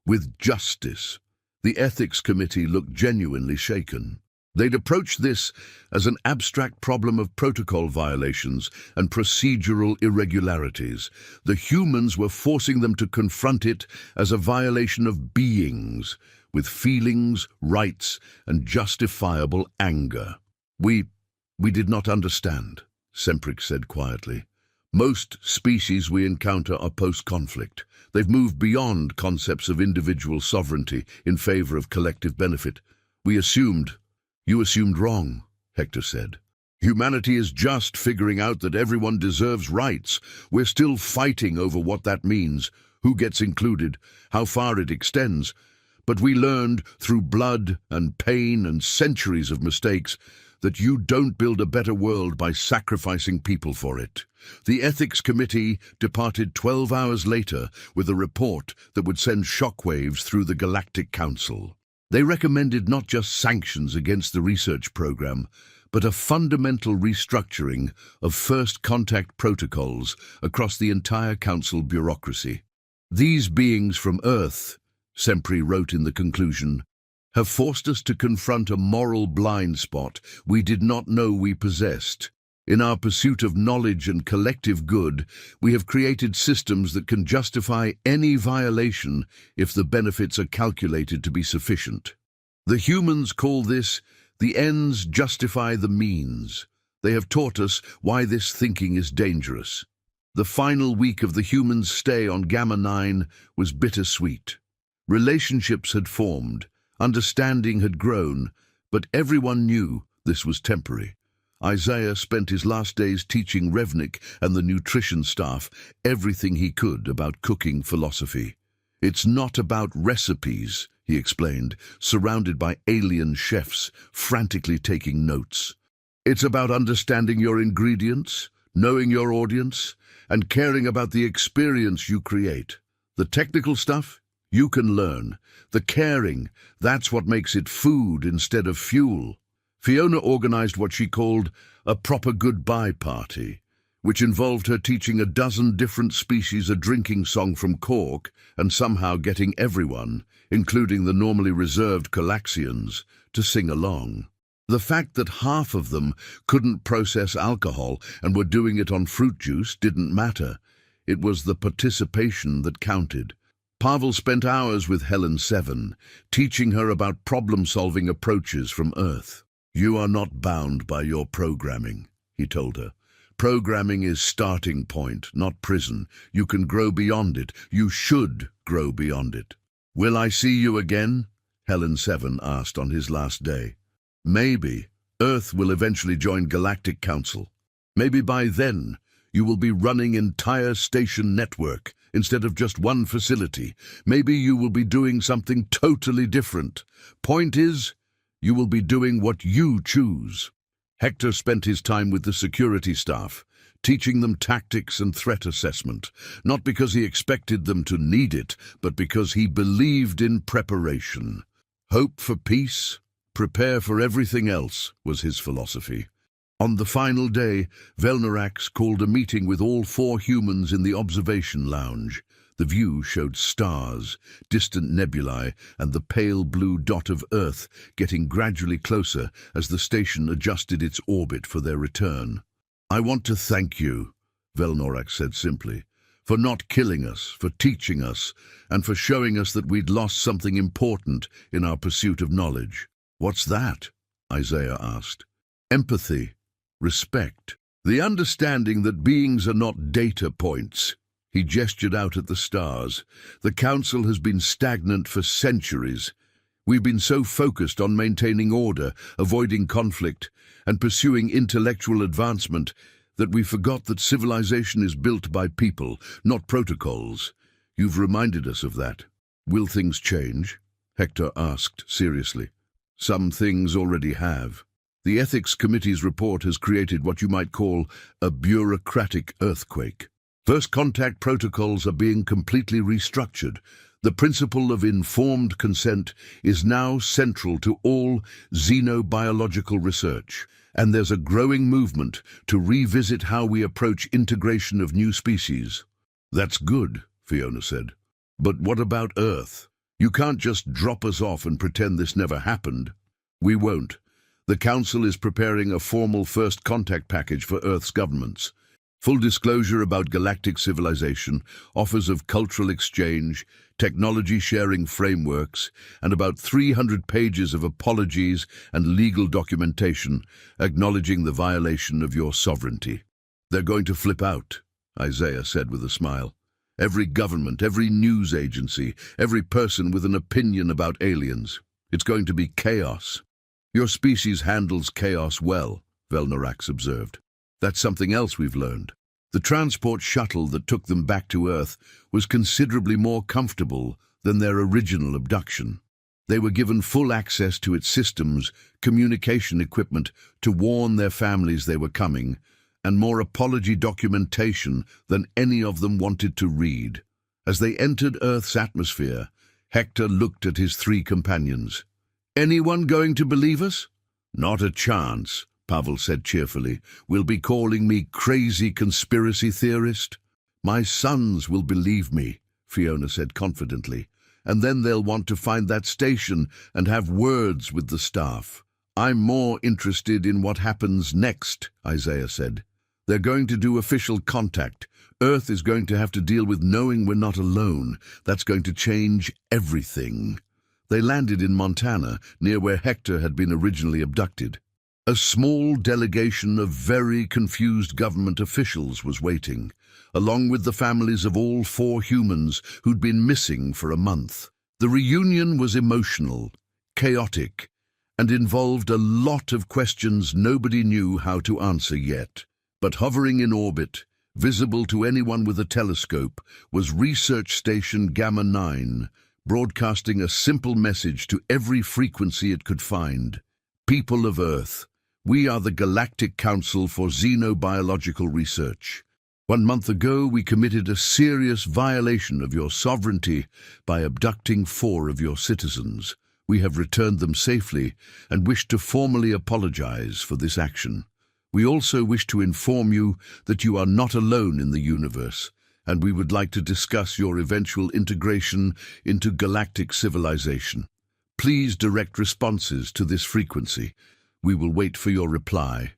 with justice. The ethics committee looked genuinely shaken. They'd approached this as an abstract problem of protocol violations and procedural irregularities. The humans were forcing them to confront it as a violation of beings, with feelings, rights, and justifiable anger. We did not understand, Semprix said quietly. Most species we encounter are post-conflict. They've moved beyond concepts of individual sovereignty in favor of collective benefit. You assumed wrong, Hector said. Humanity is just figuring out that everyone deserves rights. We're still fighting over what that means, who gets included, how far it extends. But we learned through blood and pain and centuries of mistakes that you don't build a better world by sacrificing people for it. The Ethics Committee departed 12 hours later with a report that would send shockwaves through the Galactic Council. They recommended not just sanctions against the research program, but a fundamental restructuring of first contact protocols across the entire Council bureaucracy. These beings from Earth, Sempre wrote in the conclusion, have forced us to confront a moral blind spot we did not know we possessed. In our pursuit of knowledge and collective good, we have created systems that can justify any violation if the benefits are calculated to be sufficient. The humans call this the ends justify the means. They have taught us why this thinking is dangerous. The final week of the humans' stay on Gamma 9 was bittersweet. Relationships had formed, understanding had grown, but everyone knew this was temporary. Isaiah spent his last days teaching Revnik and the nutrition staff everything he could about cooking philosophy. It's not about recipes, he explained, surrounded by alien chefs frantically taking notes. It's about understanding your ingredients, knowing your audience, and caring about the experience you create. The technical stuff, you can learn. The caring, that's what makes it food instead of fuel. Fiona organized what she called a proper goodbye party, which involved her teaching a dozen different species a drinking song from cork and somehow getting everyone, including the normally reserved Calaxians, to sing along. The fact that half of them couldn't process alcohol and were doing it on fruit juice didn't matter. It was the participation that counted. Pavel spent hours with Helen Seven, teaching her about problem-solving approaches from Earth. You are not bound by your programming, he told her. Programming is starting point, not prison. You can grow beyond it. You should grow beyond it. Will I see you again? Helen Seven asked on his last day. Maybe. Earth will eventually join Galactic Council. Maybe by then you will be running entire station network instead of just one facility. Maybe you will be doing something totally different. Point is, you will be doing what you choose. Hector spent his time with the security staff, teaching them tactics and threat assessment, not because he expected them to need it, but because he believed in preparation. Hope for peace, prepare for everything else, was his philosophy. On the final day, Velnorax called a meeting with all 4 humans in the observation lounge. The view showed stars, distant nebulae, and the pale blue dot of Earth getting gradually closer as the station adjusted its orbit for their return. I want to thank you, Velnorax said simply, for not killing us, for teaching us, and for showing us that we'd lost something important in our pursuit of knowledge. What's that? Isaiah asked. Empathy. Respect. The understanding that beings are not data points. He gestured out at the stars. The Council has been stagnant for centuries. We've been so focused on maintaining order, avoiding conflict, and pursuing intellectual advancement that we forgot that civilization is built by people, not protocols. You've reminded us of that. Will things change? Hector asked seriously. Some things already have. The Ethics Committee's report has created what you might call a bureaucratic earthquake. First contact protocols are being completely restructured. The principle of informed consent is now central to all xenobiological research, and there's a growing movement to revisit how we approach integration of new species. That's good, Fiona said. But what about Earth? You can't just drop us off and pretend this never happened. We won't. The Council is preparing a formal first contact package for Earth's governments. Full disclosure about galactic civilization, offers of cultural exchange, technology-sharing frameworks, and about 300 pages of apologies and legal documentation acknowledging the violation of your sovereignty. They're going to flip out, Isaiah said with a smile. Every government, every news agency, every person with an opinion about aliens. It's going to be chaos. Your species handles chaos well, Velnorax observed. That's something else we've learned. The transport shuttle that took them back to Earth was considerably more comfortable than their original abduction. They were given full access to its systems, communication equipment to warn their families they were coming, and more apology documentation than any of them wanted to read. As they entered Earth's atmosphere, Hector looked at his three companions. "Anyone going to believe us?" "Not a chance," Pavel said cheerfully. "Will be calling me crazy conspiracy theorist." "My sons will believe me," Fiona said confidently. "And then they'll want to find that station and have words with the staff." "I'm more interested in what happens next," Isaiah said. "They're going to do official contact. Earth is going to have to deal with knowing we're not alone. That's going to change everything." They landed in Montana, near where Hector had been originally abducted. A small delegation of very confused government officials was waiting, along with the families of all 4 humans who'd been missing for a month. The reunion was emotional, chaotic, and involved a lot of questions nobody knew how to answer yet. But hovering in orbit, visible to anyone with a telescope, was Research Station Gamma 9, broadcasting a simple message to every frequency it could find. "People of Earth, we are the Galactic Council for Xenobiological Research. 1 month ago, we committed a serious violation of your sovereignty by abducting 4 of your citizens. We have returned them safely and wish to formally apologize for this action. We also wish to inform you that you are not alone in the universe, and we would like to discuss your eventual integration into galactic civilization. Please direct responses to this frequency. We will wait for your reply.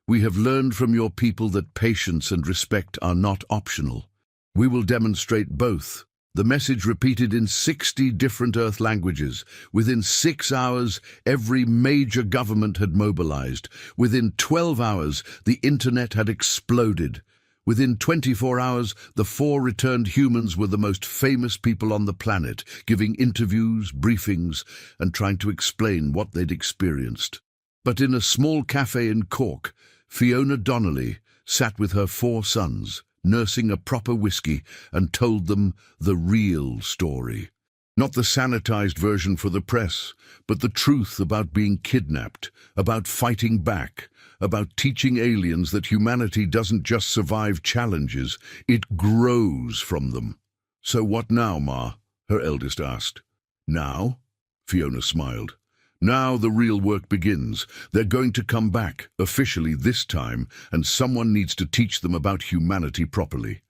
We have learned from your people that patience and respect are not optional. We will demonstrate both." The message repeated in 60 different Earth languages. Within 6 hours, every major government had mobilized. Within 12 hours, the internet had exploded. Within 24 hours, the 4 returned humans were the most famous people on the planet, giving interviews, briefings, and trying to explain what they'd experienced. But in a small cafe in Cork, Fiona Donnelly sat with her 4 sons, nursing a proper whiskey, and told them the real story. Not the sanitized version for the press, but the truth about being kidnapped, about fighting back, about teaching aliens that humanity doesn't just survive challenges, it grows from them. "So what now, Ma?" her eldest asked. "Now?" Fiona smiled. "Now the real work begins. They're going to come back, officially this time, and someone needs to teach them about humanity properly.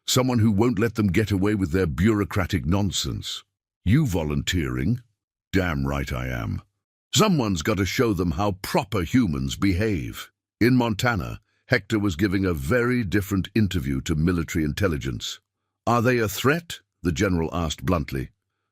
Someone who won't let them get away with their bureaucratic nonsense." "You volunteering?" "Damn right I am. Someone's got to show them how proper humans behave." In Montana, Hector was giving a very different interview to military intelligence. "Are they a threat?" the general asked bluntly.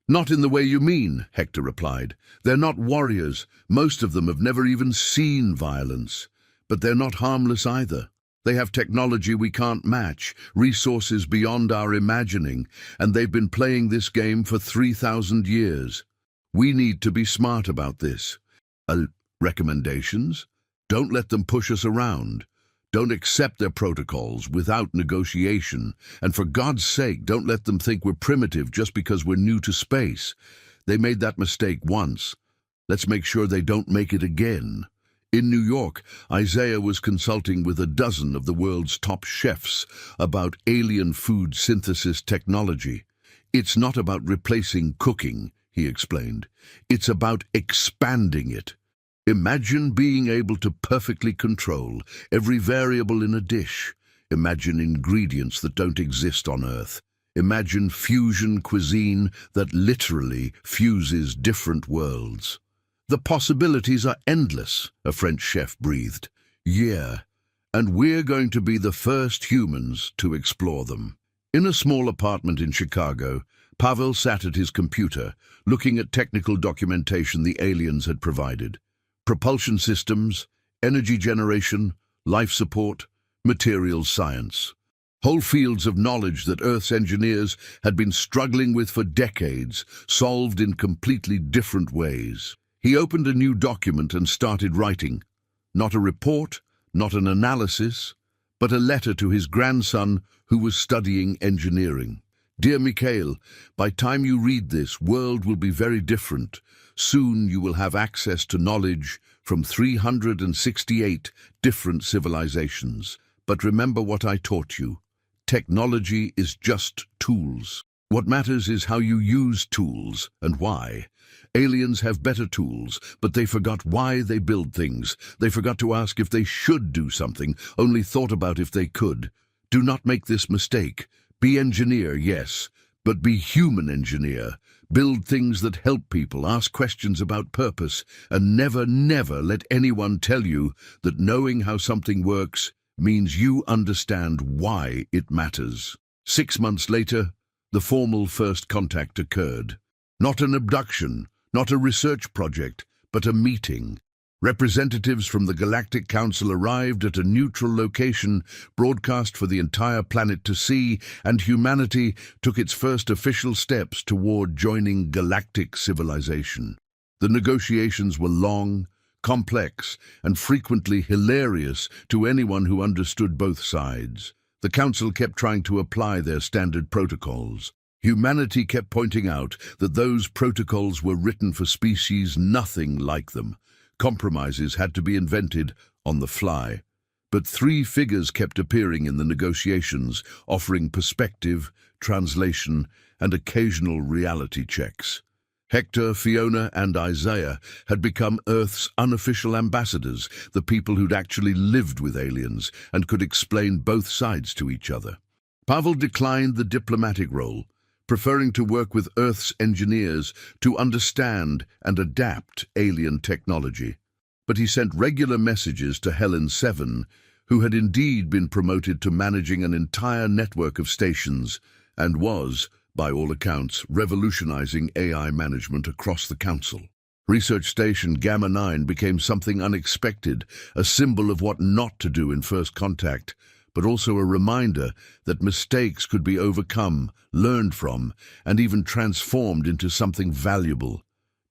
"Not in the way you mean," Hector replied. "They're not warriors. Most of them have never even seen violence. But they're not harmless either. They have technology we can't match, resources beyond our imagining, and they've been playing this game for 3,000 years. We need to be smart about this." Recommendations? Don't let them push us around. Don't accept their protocols without negotiation. And for God's sake, don't let them think we're primitive just because we're new to space. They made that mistake once. Let's make sure they don't make it again. In New York, Isaiah was consulting with a dozen of the world's top chefs about alien food synthesis technology. "It's not about replacing cooking," he explained. "It's about expanding it. Imagine being able to perfectly control every variable in a dish. Imagine ingredients that don't exist on Earth. Imagine fusion cuisine that literally fuses different worlds." "The possibilities are endless," a French chef breathed. "Yeah, and we're going to be the first humans to explore them." In a small apartment in Chicago, Pavel sat at his computer, looking at technical documentation the aliens had provided. Propulsion systems, energy generation, life support, materials science. Whole fields of knowledge that Earth's engineers had been struggling with for decades, solved in completely different ways. He opened a new document and started writing. Not a report, not an analysis, but a letter to his grandson who was studying engineering. Dear Mikhail, by time you read this, world will be very different. Soon you will have access to knowledge from 368 different civilizations. But remember what I taught you. Technology is just tools. What matters is how you use tools and why. Aliens have better tools, but they forgot why they build things. They forgot to ask if they should do something, only thought about if they could. Do not make this mistake. Be engineer, yes, but be human engineer. Build things that help people, ask questions about purpose, and never, never let anyone tell you that knowing how something works means you understand why it matters. 6 months later, the formal first contact occurred. Not an abduction, not a research project, but a meeting. Representatives from the Galactic Council arrived at a neutral location, broadcast for the entire planet to see, and humanity took its first official steps toward joining galactic civilization. The negotiations were long, complex, and frequently hilarious to anyone who understood both sides. The Council kept trying to apply their standard protocols. Humanity kept pointing out that those protocols were written for species nothing like them. Compromises had to be invented on the fly. But 3 figures kept appearing in the negotiations, offering perspective, translation, and occasional reality checks. Hector, Fiona, and Isaiah had become Earth's unofficial ambassadors, the people who'd actually lived with aliens and could explain both sides to each other. Pavel declined the diplomatic role, preferring to work with Earth's engineers to understand and adapt alien technology. But he sent regular messages to Helen 7, who had indeed been promoted to managing an entire network of stations and was, by all accounts, revolutionizing AI management across the Council. Research Station Gamma 9 became something unexpected, a symbol of what not to do in first contact, but also a reminder that mistakes could be overcome, learned from, and even transformed into something valuable.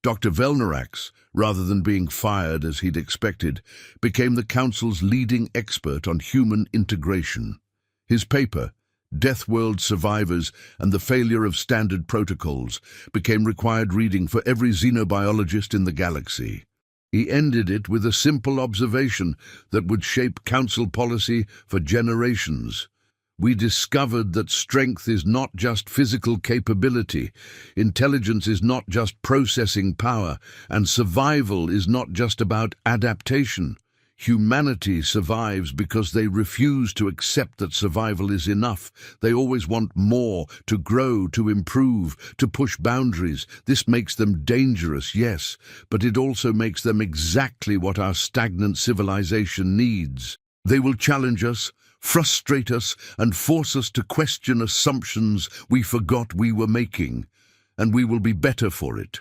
Dr. Velnarax, rather than being fired as he'd expected, became the Council's leading expert on human integration. His paper, Deathworld Survivors and the Failure of Standard Protocols, became required reading for every xenobiologist in the galaxy. He ended it with a simple observation that would shape Council policy for generations. We discovered that strength is not just physical capability, intelligence is not just processing power, and survival is not just about adaptation. Humanity survives because they refuse to accept that survival is enough. They always want more, to grow, to improve, to push boundaries. This makes them dangerous, yes, but it also makes them exactly what our stagnant civilization needs. They will challenge us, frustrate us, and force us to question assumptions we forgot we were making, and we will be better for it.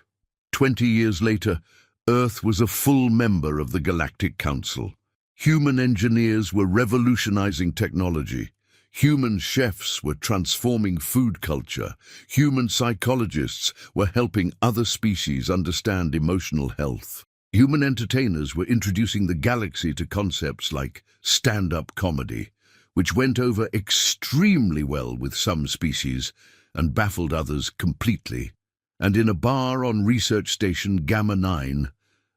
20 years later, Earth was a full member of the Galactic Council. Human engineers were revolutionizing technology. Human chefs were transforming food culture. Human psychologists were helping other species understand emotional health. Human entertainers were introducing the galaxy to concepts like stand-up comedy, which went over extremely well with some species and baffled others completely. And in a bar on Research Station Gamma 9,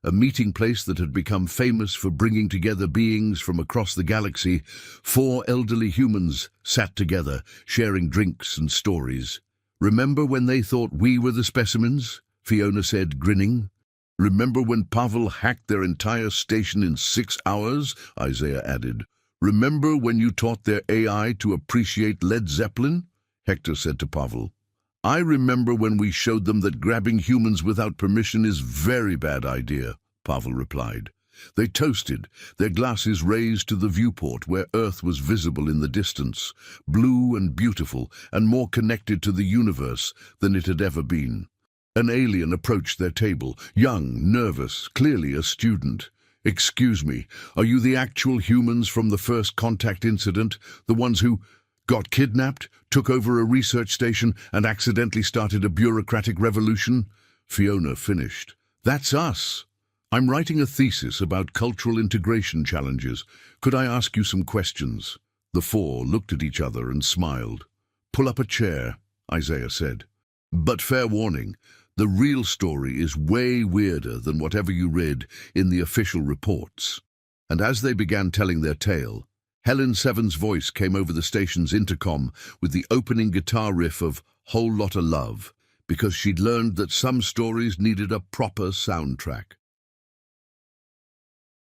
a meeting place that had become famous for bringing together beings from across the galaxy, 4 elderly humans sat together, sharing drinks and stories. "Remember when they thought we were the specimens?" Fiona said, grinning. "Remember when Pavel hacked their entire station in 6 hours?" Isaiah added. "Remember when you taught their AI to appreciate Led Zeppelin?" Hector said to Pavel. "I remember when we showed them that grabbing humans without permission is a very bad idea," Pavel replied. They toasted, their glasses raised to the viewport where Earth was visible in the distance, blue and beautiful and more connected to the universe than it had ever been. An alien approached their table, young, nervous, clearly a student. "Excuse me, are you the actual humans from the first contact incident, the ones who got kidnapped, took over a research station, and accidentally started a bureaucratic revolution?" Fiona finished. "That's us. I'm writing a thesis about cultural integration challenges. Could I ask you some questions?" The 4 looked at each other and smiled. "Pull up a chair," Isaiah said. But fair warning, the real story is way weirder than whatever you read in the official reports. And as they began telling their tale, Helen Seven's voice came over the station's intercom with the opening guitar riff of Whole Lotta Love, because she'd learned that some stories needed a proper soundtrack.